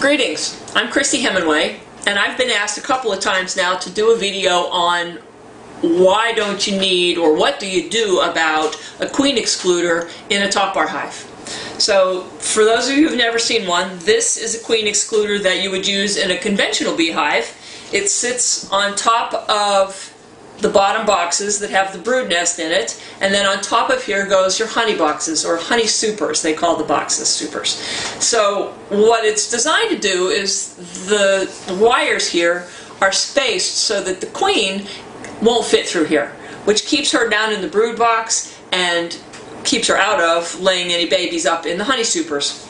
Greetings, I'm Christy Hemingway, and I've been asked a couple of times now to do a video on why don't you need, or what do you do about a queen excluder in a top bar hive. So for those of you who've never seen one, this is a queen excluder that you would use in a conventional beehive. It sits on top of the bottom boxes that have the brood nest in it, and then on top of here goes your honey boxes, or honey supers. They call the boxes supers. So what it's designed to do is the wires here are spaced so that the queen won't fit through here, which keeps her down in the brood box and keeps her out of laying any babies up in the honey supers.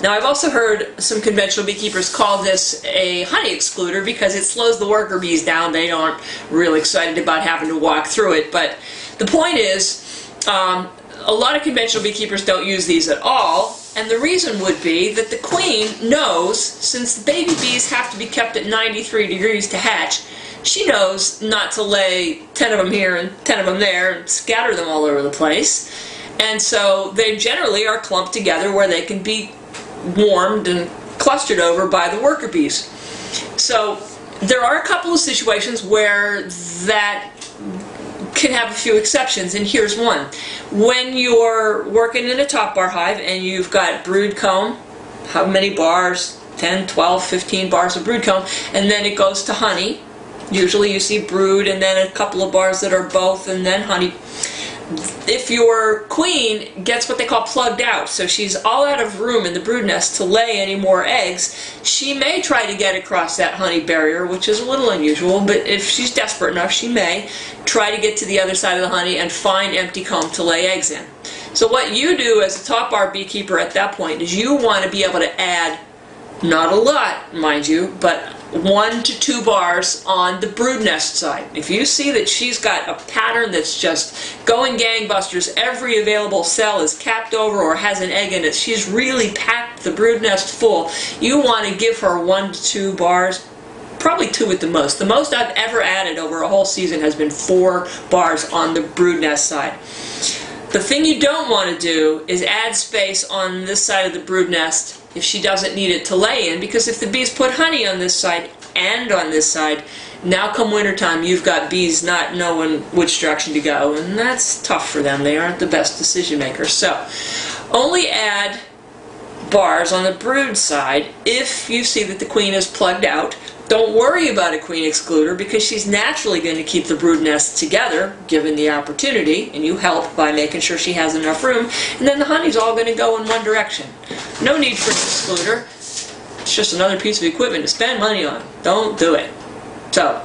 Now, I've also heard some conventional beekeepers call this a honey excluder because it slows the worker bees down. They aren't really excited about having to walk through it. But the point is, a lot of conventional beekeepers don't use these at all. And the reason would be that the queen knows, since the baby bees have to be kept at 93 degrees to hatch, she knows not to lay 10 of them here and 10 of them there and scatter them all over the place. And so they generally are clumped together where they can be warmed and clustered over by the worker bees. So there are a couple of situations where that can have a few exceptions, and here's one. When you're working in a top bar hive and you've got brood comb, how many bars? 10, 12, 15 bars of brood comb, and then it goes to honey. Usually you see brood and then a couple of bars that are both and then honey. If your queen gets what they call plugged out, so she's all out of room in the brood nest to lay any more eggs, she may try to get across that honey barrier, which is a little unusual, but if she's desperate enough, she may try to get to the other side of the honey and find empty comb to lay eggs in. So what you do as a top bar beekeeper at that point is you want to be able to add, not a lot, mind you, but 1 to 2 bars on the brood nest side. If you see that she's got a pattern that's just going gangbusters, every available cell is capped over or has an egg in it, she's really packed the brood nest full, you want to give her 1 to 2 bars, probably 2 at the most. The most I've ever added over a whole season has been 4 bars on the brood nest side. The thing you don't want to do is add space on this side of the brood nest if she doesn't need it to lay in, because if the bees put honey on this side and on this side, now come wintertime you've got bees not knowing which direction to go, and that's tough for them. They aren't the best decision makers. So only add bars on the brood side if you see that the queen is plugged out. Don't worry about a queen excluder because she's naturally going to keep the brood nest together given the opportunity, and you help by making sure she has enough room, and then the honey's all going to go in one direction. No need for an excluder. It's just another piece of equipment to spend money on. Don't do it. So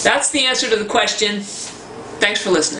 that's the answer to the question. Thanks for listening.